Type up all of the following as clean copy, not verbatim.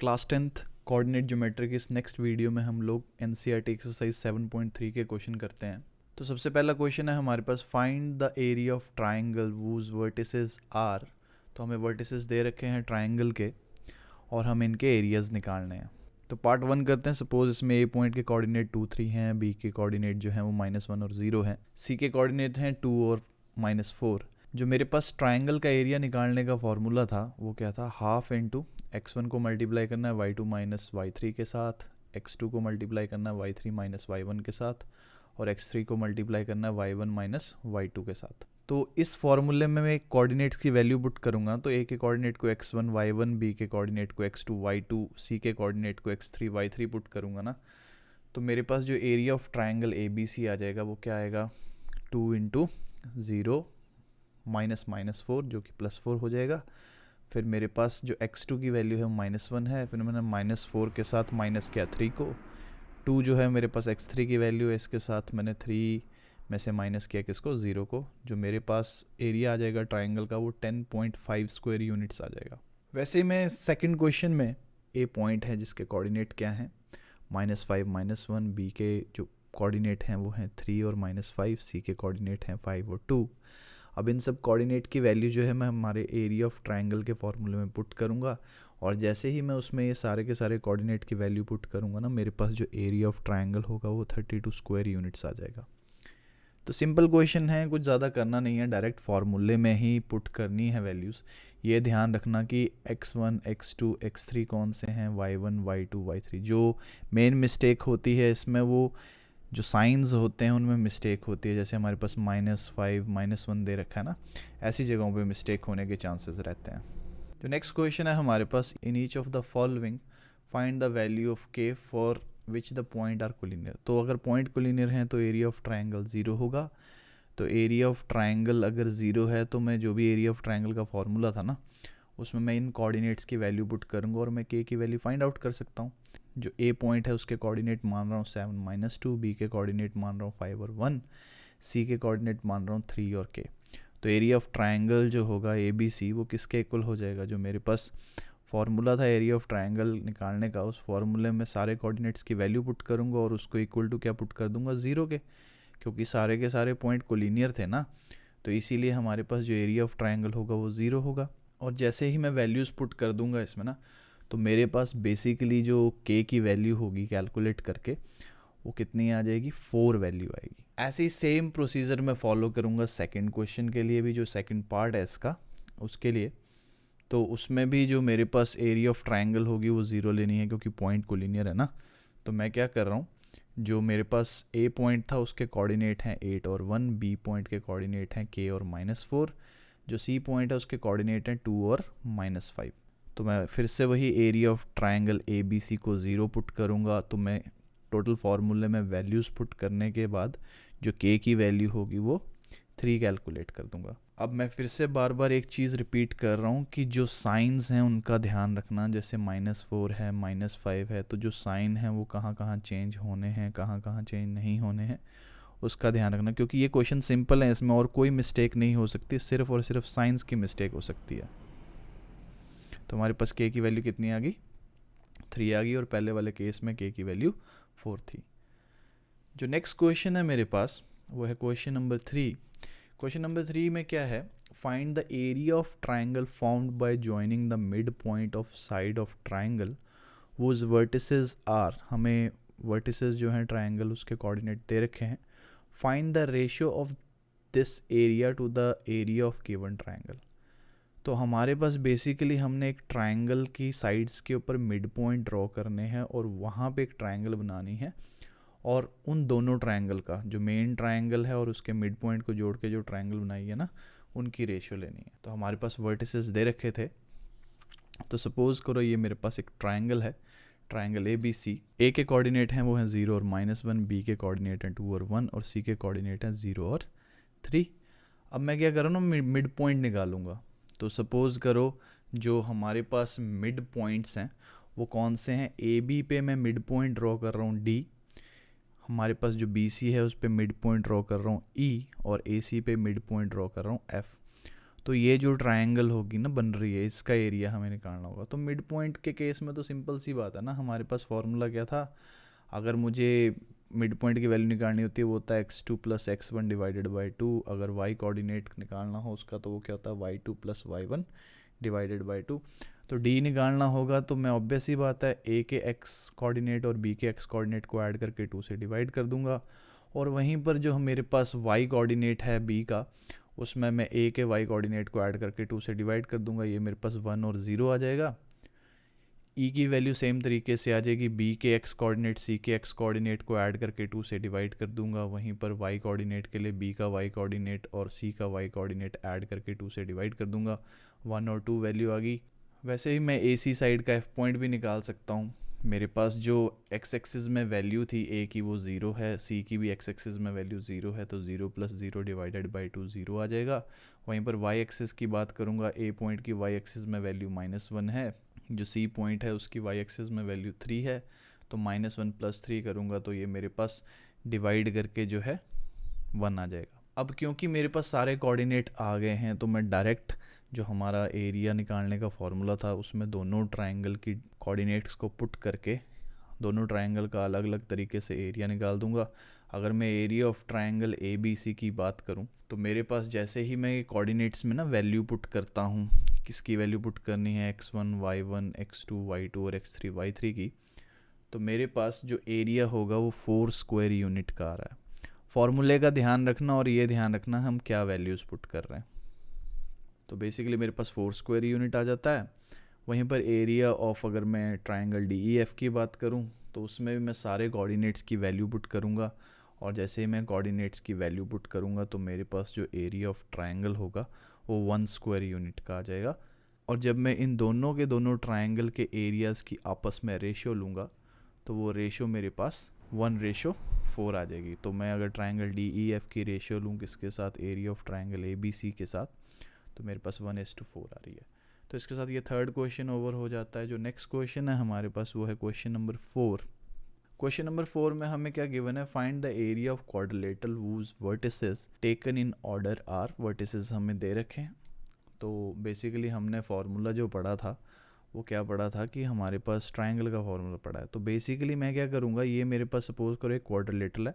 Class 10th coordinate geometry की इस next video में हम लोग एनसीईआरटी एक्सरसाइज 7.3 के क्वेश्चन करते हैं। तो सबसे पहला क्वेश्चन है हमारे पास, find the area of triangle whose vertices are. तो हमें वर्टिसेस दे रखे हैं ट्राइंगल के और हमें इनके एरियाज निकालने हैं। तो पार्ट 1 करते हैं। सपोज इसमें ए पॉइंट के कोऑर्डिनेट 2 3 हैं, बी के कोऑर्डिनेट जो हैं वो -1 और 0 हैं, सी के कोऑर्डिनेट हैं 2 और -4। जो मेरे पास ट्राइंगल का एरिया निकालने का फॉर्मूला था वो क्या था, हाफ इंटू x1 को मल्टीप्लाई करना है y2 माइनस y3 के साथ, x2 को मल्टीप्लाई करना है y3 माइनस y1 के साथ, और x3 को मल्टीप्लाई करना है y1 माइनस y2 के साथ। तो इस फॉर्मूले में मैं कोऑर्डिनेट्स की वैल्यू पुट करूंगा। तो a के कोऑर्डिनेट को x1 y1, b के कोऑर्डिनेट को x2 y2, c के कोऑर्डिनेट को x3 y3 पुट करूंगा ना। तो मेरे पास जो एरिया ऑफ ट्राइंगल ABC आ जाएगा वो क्या आएगा, 2 इंटू 0 माइनस 4 जो कि +4 हो जाएगा। फिर मेरे पास जो x2 की वैल्यू है -1 है, फिर मैंने -4 के साथ माइनस किया 3 को। 2 जो है मेरे पास x3 की वैल्यू है, इसके साथ मैंने 3 में से माइनस किया किसको, 0 को। जो मेरे पास एरिया आ जाएगा ट्राइंगल का वो 10.5 स्क्वायर यूनिट्स आ जाएगा। वैसे ही मैं सेकंड क्वेश्चन में ए पॉइंट है जिसके कोऑर्डिनेट क्या हैं, -5 -1, बी के जो कोऑर्डिनेट हैं वो हैं 3 और -5, सी के कोऑर्डिनेट हैं 5 और 2। अब इन सब कोऑर्डिनेट की वैल्यू जो है मैं हमारे एरिया ऑफ ट्राइंगल के फॉर्मूले में पुट करूंगा, और जैसे ही मैं उसमें ये सारे के सारे कोऑर्डिनेट की वैल्यू पुट करूंगा ना, मेरे पास जो एरिया ऑफ ट्राइंगल होगा वो 32 स्क्वायर यूनिट्स आ जाएगा। तो सिंपल क्वेश्चन है, कुछ ज़्यादा करना नहीं है, डायरेक्ट फार्मूले में ही पुट करनी है वैल्यूज़। ये ध्यान रखना कि x1 x2 x3 कौन से हैं, y1 y2 y3। जो मेन मिस्टेक होती है इसमें वो जो साइंस होते हैं उनमें मिस्टेक होती है। जैसे हमारे पास -5 -1 दे रखा है ना, ऐसी जगहों पे मिस्टेक होने के चांसेस रहते हैं। जो नेक्स्ट क्वेश्चन है हमारे पास, in each of the following find the value of k for which the point are collinear. तो अगर पॉइंट कोलिनियर हैं तो एरिया ऑफ ट्राइंगल 0 होगा। तो एरिया ऑफ ट्राइंगल अगर 0 है तो मैं जो भी एरिया ऑफ ट्राइंगल का फॉर्मूला था ना उसमें मैं इन कोऑर्डिनेट्स की वैल्यू पुट करूँगा और मैं k की वैल्यू फाइंड आउट कर सकता हूँ। जो ए पॉइंट है उसके कोऑर्डिनेट मान रहा हूँ 7 -2, बी के कोऑर्डिनेट मान रहा हूँ 5 और 1, सी के कोऑर्डिनेट मान रहा हूँ 3 और k। तो एरिया ऑफ ट्राइंगल जो होगा ABC वो किसके इक्वल हो जाएगा, जो मेरे पास फॉर्मूला था एरिया ऑफ ट्राइंगल निकालने का, उस फॉर्मूले में सारे कोऑर्डिनेट्स की वैल्यू पुट करूँगा और उसको इक्वल टू क्या पुट कर दूंगा, 0 के, क्योंकि सारे के सारे पॉइंट कोलिनियर थे ना। तो इसीलिए हमारे पास जो एरिया ऑफ ट्राइंगल होगा वो 0 होगा। और जैसे ही मैं वैल्यूज़ पुट कर दूंगा इसमें ना, तो मेरे पास बेसिकली जो k की वैल्यू होगी कैलकुलेट करके वो कितनी आ जाएगी, 4 वैल्यू आएगी। ऐसे ही सेम प्रोसीजर मैं फॉलो करूँगा सेकंड क्वेश्चन के लिए भी, जो सेकंड पार्ट है इसका उसके लिए। तो उसमें भी जो मेरे पास एरिया ऑफ ट्राइंगल होगी वो 0 लेनी है क्योंकि पॉइंट कोलिनियर है ना। तो मैं क्या कर रहा हूँ, जो मेरे पास ए पॉइंट था उसके कोऑर्डिनेट हैं 8 और 1, बी पॉइंट के कोऑर्डिनेट हैं k और -4, जो सी पॉइंट है उसके कोऑर्डिनेट हैं 2 और -5। तो मैं फिर से वही एरिया ऑफ ट्राइंगल ABC को 0 पुट करूँगा। तो मैं टोटल फार्मूले में वैल्यूज़ पुट करने के बाद जो k की वैल्यू होगी वो 3 कैलकुलेट कर दूंगा। अब मैं फिर से बार बार एक चीज़ रिपीट कर रहा हूँ कि जो साइंस हैं उनका ध्यान रखना। जैसे -4 है, -5 है, तो जो साइन है वो कहाँ कहाँ चेंज होने हैं, कहाँ कहाँ चेंज नहीं होने हैं, उसका ध्यान रखना, क्योंकि ये क्वेश्चन सिंपल है, इसमें और कोई मिस्टेक नहीं हो सकती, सिर्फ और सिर्फ साइंस की मिस्टेक हो सकती है। तो हमारे पास k की वैल्यू कितनी आ गई, 3 आ गई, और पहले वाले केस में k की वैल्यू 4 थी। जो नेक्स्ट क्वेश्चन है मेरे पास वो है क्वेश्चन नंबर 3। क्वेश्चन नंबर 3 में क्या है, find the area of triangle formed by joining the mid point of side of triangle whose vertices are. हमें वर्टिसेस जो हैं ट्राइंगल उसके कोऑर्डिनेट दे रखे हैं। Find the ratio of this area to the area of given triangle. तो हमारे पास basically हमने एक ट्राइंगल की साइड्स के ऊपर मिड पॉइंट ड्रॉ करने हैं और वहाँ पे एक ट्राइंगल बनानी है, और उन दोनों ट्राइंगल का जो मेन ट्राइंगल है और उसके मिड पॉइंट को जोड़ के जो ट्राइंगल बनाई है ना, उनकी रेशियो लेनी है। तो हमारे पास वर्टिसेस दे रखे थे। तो सपोज करो ये मेरे पास एक ट्राइंगल है, ट्राइंगल ABC। ए के कोऑर्डिनेट हैं वो हैं 0 और -1, बी के कोऑर्डिनेट हैं 2 और 1, और सी के कोऑर्डिनेट हैं 0 और 3। अब मैं क्या करूँ ना, मिड पॉइंट निकालूंगा। तो सपोज़ करो जो हमारे पास मिड पॉइंट्स हैं वो कौन से हैं, AB पे मैं मिड पॉइंट ड्रॉ कर रहा हूँ D, हमारे पास जो BC है उस पे मिड पॉइंट ड्रॉ कर रहा हूँ E, और AC पे मिड पॉइंट ड्रॉ कर रहा हूँ F। तो ये जो ट्रायंगल होगी ना बन रही है, इसका एरिया हमें निकालना होगा। तो मिड पॉइंट के केस में तो सिंपल सी बात है ना, हमारे पास फॉर्मूला क्या था, अगर मुझे मिड पॉइंट की वैल्यू निकालनी होती है वो होता है x2 plus x1 divided by 2। अगर y कोऑर्डिनेट निकालना हो उसका तो वो क्या होता है y2 plus y1 divided by 2। तो d निकालना होगा तो मैं ऑब्वियस ही बात है a के x कोऑर्डिनेट और b के x कोऑर्डिनेट को ऐड करके 2 से डिवाइड कर दूंगा, और वहीं पर जो मेरे पास y कोऑर्डिनेट है b का, उसमें मैं a के y कोऑर्डिनेट को ऐड करके 2 से डिवाइड कर दूंगा। ये मेरे पास 1 और 0 आ जाएगा। ई की वैल्यू सेम तरीके से आ जाएगी, बी के एक्स कोऑर्डिनेट सी के एक्स कोऑर्डिनेट को ऐड करके 2 से डिवाइड कर दूंगा। वहीं पर वाई कोऑर्डिनेट के लिए बी का वाई कोऑर्डिनेट और सी का वाई कोऑर्डिनेट ऐड करके 2 से डिवाइड कर दूंगा। 1 और 2 वैल्यू आ गई। वैसे ही मैं ए सी साइड का एफ पॉइंट भी निकाल सकता हूँ। मेरे पास जो एक्स एक्सिस में वैल्यू थी ए की वो 0 है, सी की भी एक्स एक्सिस में वैल्यू 0 है, तो 0 प्लस 0 डिवाइडेड बाई 2 0 आ जाएगा। वहीं पर वाई एक्सिस की बात करूँगा, ए पॉइंट की वाई एक्सिस में वैल्यू -1 है, जो सी पॉइंट है उसकी वाई एक्सिस में वैल्यू 3 है, तो -1 प्लस 3 करूँगा तो ये मेरे पास डिवाइड करके जो है 1 आ जाएगा। अब क्योंकि मेरे पास सारे कोऑर्डिनेट आ गए हैं तो मैं डायरेक्ट जो हमारा एरिया निकालने का फॉर्मूला था उसमें दोनों ट्रायंगल की कोऑर्डिनेट्स को पुट करके दोनों ट्रायंगल का अलग अलग तरीके से एरिया निकाल दूंगा। अगर मैं area of triangle A B C की बात करूं तो मेरे पास जैसे ही मैं कोऑर्डिनेट्स में ना वैल्यू पुट करता हूं, किसकी वैल्यू पुट करनी है, x1 y1 x2 y2 और x3 y3 की, तो मेरे पास जो एरिया होगा वो 4 स्क्वायर यूनिट का आ रहा है। फॉर्मूले का ध्यान रखना और ये ध्यान रखना हम क्या वैल्यूज़ पुट कर रहे हैं। तो बेसिकली मेरे पास 4 स्क्वायर यूनिट आ जाता है। वहीं पर एरिया ऑफ अगर मैं ट्रायंगल डी ई एफ की बात करूं तो उसमें भी मैं सारे कोऑर्डिनेट्स की वैल्यू पुट करूंगा, और जैसे ही मैं कोऑर्डिनेट्स की वैल्यू पुट करूंगा तो मेरे पास जो एरिया ऑफ ट्रायंगल होगा वो 1 स्क्वायर यूनिट का आ जाएगा। और जब मैं इन दोनों के दोनों ट्रायंगल के एरियाज़ की आपस में रेशियो लूँगा तो वो रेशियो मेरे पास 1:4 आ जाएगी। तो मैं अगर ट्रायंगल डी ई एफ की रेशियो लूँ किसके साथ, area of triangle A B C के साथ, तो मेरे पास 1:4 आ रही है। तो इसके साथ ये थर्ड क्वेश्चन ओवर हो जाता है। जो नेक्स्ट क्वेश्चन है हमारे पास वो है क्वेश्चन नंबर 4। क्वेश्चन नंबर 4 में हमें क्या गिवन है, find the area of quadrilateral whose vertices taken in order are. Vertices हमें दे रखे हैं। तो बेसिकली हमने फार्मूला जो पढ़ा था वो क्या पढ़ा था कि हमारे पास ट्रायंगल का फार्मूला पढ़ा है। तो बेसिकली मैं क्या करूँगा, ये मेरे पास सपोज करो एक क्वाड्रिलेटरल है,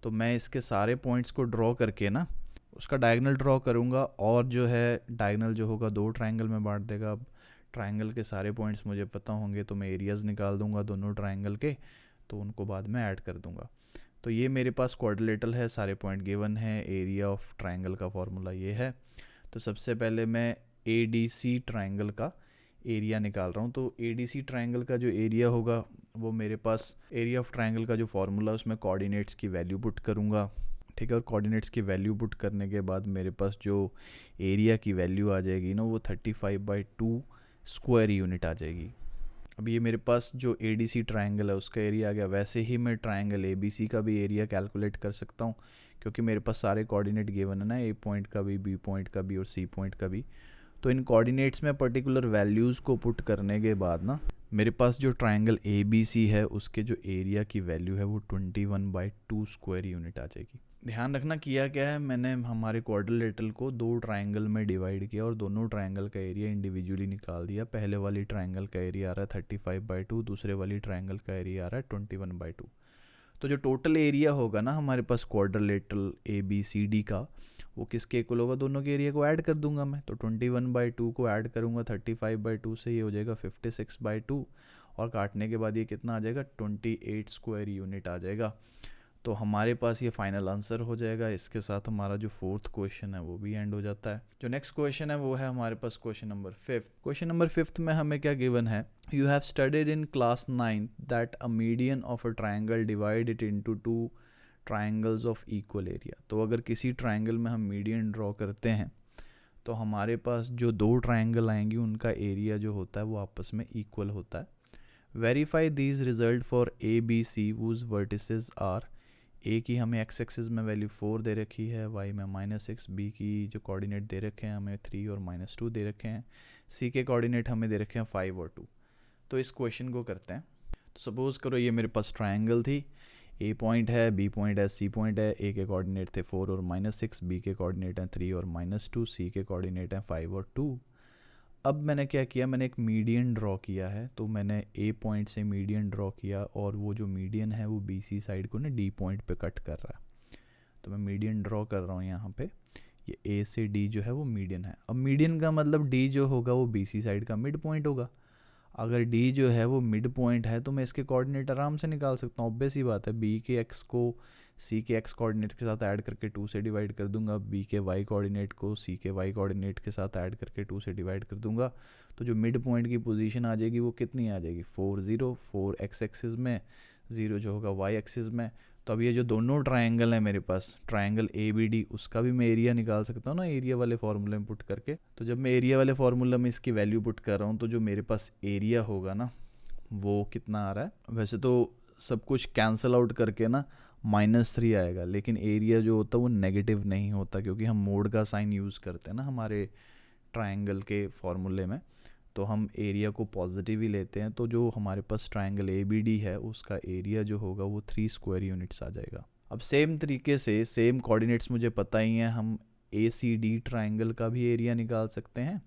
तो मैं इसके सारे पॉइंट्स को ड्रॉ करके ना उसका डायगोनल ड्रॉ करूँगा, और जो है डायगोनल जो होगा 2 ट्रायंगल में बांट देगा। अब ट्रायंगल के सारे पॉइंट्स मुझे पता होंगे तो मैं एरियाज़ निकाल दूंगा दोनों ट्रायंगल के, तो उनको बाद में ऐड कर दूंगा। तो ये मेरे पास क्वाड्रिलेटरल है, सारे पॉइंट गिवन है, एरिया ऑफ ट्रायंगल का फॉर्मूला ये है। तो सबसे पहले मैं ए डी सी ट्रायंगल का एरिया निकाल रहा हूँ। तो ए डी सी ट्रायंगल का जो एरिया होगा वो मेरे पास एरिया ऑफ ट्रायंगल का जो फॉर्मूला उसमें कोऑर्डिनेट्स की वैल्यू पुट करूँगा, ठीक है। और कोऑर्डिनेट्स की वैल्यू पुट करने के बाद मेरे पास जो एरिया की वैल्यू आ जाएगी ना वो 35/2 स्क्वायर यूनिट आ जाएगी। अब ये मेरे पास जो ए डी सी ट्रायंगल है उसका एरिया आ गया। वैसे ही मैं ट्रायंगल ए बी सी का भी एरिया कैलकुलेट कर सकता हूँ क्योंकि मेरे पास सारे कोऑर्डिनेट गिवन है ना, ए पॉइंट का भी, बी पॉइंट का भी और सी पॉइंट का भी। तो इन कोऑर्डिनेट्स में पर्टिकुलर वैल्यूज़ को पुट करने के बाद ना मेरे पास जो ट्रायंगल ए बी सी है उसके जो एरिया की वैल्यू है वो 21/2 स्क्वायर यूनिट आ जाएगी। ध्यान रखना किया क्या है, मैंने हमारे क्वाड्रिलेटरल को 2 ट्रायंगल में डिवाइड किया और दोनों ट्रायंगल का एरिया इंडिविजुअली निकाल दिया। पहले वाली ट्रायंगल का एरिया आ रहा है 35/2, दूसरे वाली ट्रायंगल का एरिया आ रहा है 21/2। तो जो टोटल एरिया होगा ना हमारे पास quadrilateral A B C D का, वो किसके इक्वल होगा, दोनों के एरिया को ऐड कर दूंगा मैं। तो 21/2 को ऐड करूंगा 35/2 से, ये हो जाएगा 56/2, और काटने के बाद ये कितना आ जाएगा, 28 स्क्वायर यूनिट आ जाएगा। तो हमारे पास ये फाइनल आंसर हो जाएगा। इसके साथ हमारा जो 4th क्वेश्चन है वो भी एंड हो जाता है। जो नेक्स्ट क्वेश्चन है वो है हमारे पास क्वेश्चन नंबर 5। क्वेश्चन नंबर 5 में हमें क्या गिवन है, you have studied in class 9 that a median of a triangle divide it into 2 triangles of equal area. तो अगर किसी ट्रायंगल में हम मीडियन ड्रॉ करते हैं तो हमारे पास जो 2 ट्रायंगल आएंगी उनका एरिया जो होता है वो आपस में इक्वल होता है। Verify these results for A B C whose vertices are. A की हमें एक्स एक्सिस में वैल्यू 4 दे रखी है, वाई में -6, बी की जो कोऑर्डिनेट दे रखे हैं हमें 3 और -2 दे रखे हैं, सी के कोऑर्डिनेट हमें दे रखे हैं 5 और 2। तो इस क्वेश्चन को करते हैं। तो सपोज़ करो ये मेरे पास ट्रायंगल थी, ए पॉइंट है, बी पॉइंट है, सी पॉइंट है। ए के कोऑर्डिनेट थे 4 और -6, बी के कोऑर्डिनेट हैं 3 और -2, सी के कोऑर्डिनेट हैं 5 और 2। अब मैंने क्या किया, मैंने एक मीडियन ड्रॉ किया है। तो मैंने ए पॉइंट से मीडियन ड्रॉ किया और वो जो मीडियन है वो बी सी साइड को ना डी पॉइंट पे कट कर रहा है। तो मैं मीडियन ड्रॉ कर रहा हूँ यहाँ पे। ये ए से डी जो है वो मीडियन है। अब मीडियन का मतलब डी जो होगा वो बी सी साइड का मिड पॉइंट होगा। अगर डी जो है वो मिड पॉइंट है तो मैं इसके कोऑर्डिनेट आराम से निकाल सकता हूँ। ऑब्वियस ही बात है, बी के एक्स को सी के एक्स कोऑर्डिनेट के साथ ऐड करके 2 से डिवाइड कर दूंगा, बी के वाई कोऑर्डिनेट को सी के वाई कोऑर्डिनेट के साथ ऐड करके 2 से डिवाइड कर दूंगा। तो जो मिड पॉइंट की पोजीशन आ जाएगी वो कितनी आ जाएगी, 4 0, 4 एक्स एक्सिस में, 0 जो होगा वाई एक्सिस में। तो अब ये जो दोनों ट्रायंगल है मेरे पास, ट्रायंगल ए बी डी, उसका भी मैं एरिया निकाल सकता हूँ ना एरिया वाले फार्मूले में पुट करके। तो जब मैं एरिया वाले फार्मूला में इसकी वैल्यू पुट कर रहा हूँ तो जो मेरे पास एरिया होगा ना वो कितना आ रहा है, वैसे तो सब कुछ कैंसिल आउट करके ना -3 आएगा, लेकिन एरिया जो होता है वो नेगेटिव नहीं होता क्योंकि हम मोड का साइन यूज़ करते हैं ना हमारे ट्रायंगल के फार्मूले में। तो हम एरिया को पॉजिटिव ही लेते हैं। तो जो हमारे पास ट्रायंगल ए बी डी है उसका एरिया जो होगा वो 3 स्क्वायर यूनिट्स आ जाएगा। अब सेम तरीके से सेम कोऑर्डिनेट्स मुझे पता ही हैं, हम ए सी डी ट्रायंगल का भी एरिया निकाल सकते हैं।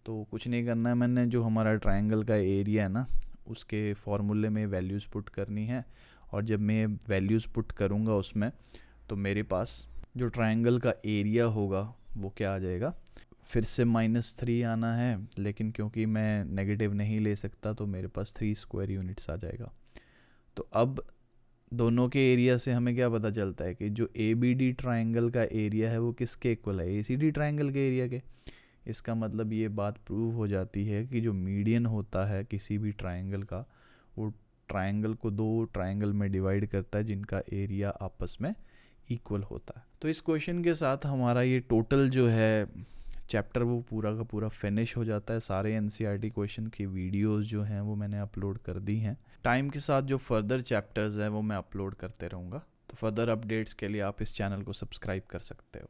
तो कुछ नहीं करना है, मैंने जो हमारा ट्रायंगल का एरिया है ना उसके फार्मूले में वैल्यूज़ पुट करनी है। और जब मैं वैल्यूज़ पुट करूँगा उसमें तो मेरे पास जो ट्रायंगल का एरिया होगा वो क्या आ जाएगा, फिर से -3 आना है, लेकिन क्योंकि मैं नेगेटिव नहीं ले सकता तो मेरे पास 3 स्क्वायर यूनिट्स आ जाएगा। तो अब दोनों के एरिया से हमें क्या पता चलता है कि जो ए बी डी ट्रायंगल का एरिया है वो किसके इक्वल है, ए सी डी ट्रायंगल के एरिया के। इसका मतलब ये बात प्रूव हो जाती है कि जो मीडियन होता है किसी भी ट्रायंगल का वो ट्रायंगल को 2 ट्रायंगल में डिवाइड करता है जिनका एरिया आपस में इक्वल होता है। तो इस क्वेश्चन के साथ हमारा ये टोटल जो है चैप्टर वो पूरा का पूरा फिनिश हो जाता है। सारे एनसीईआरटी क्वेश्चन की वीडियोस जो हैं वो मैंने अपलोड कर दी हैं। टाइम के साथ जो फर्दर चैप्टर्स हैं वो मैं अपलोड करते रहूँगा। तो फर्दर अपडेट्स के लिए आप इस चैनल को सब्सक्राइब कर सकते हो।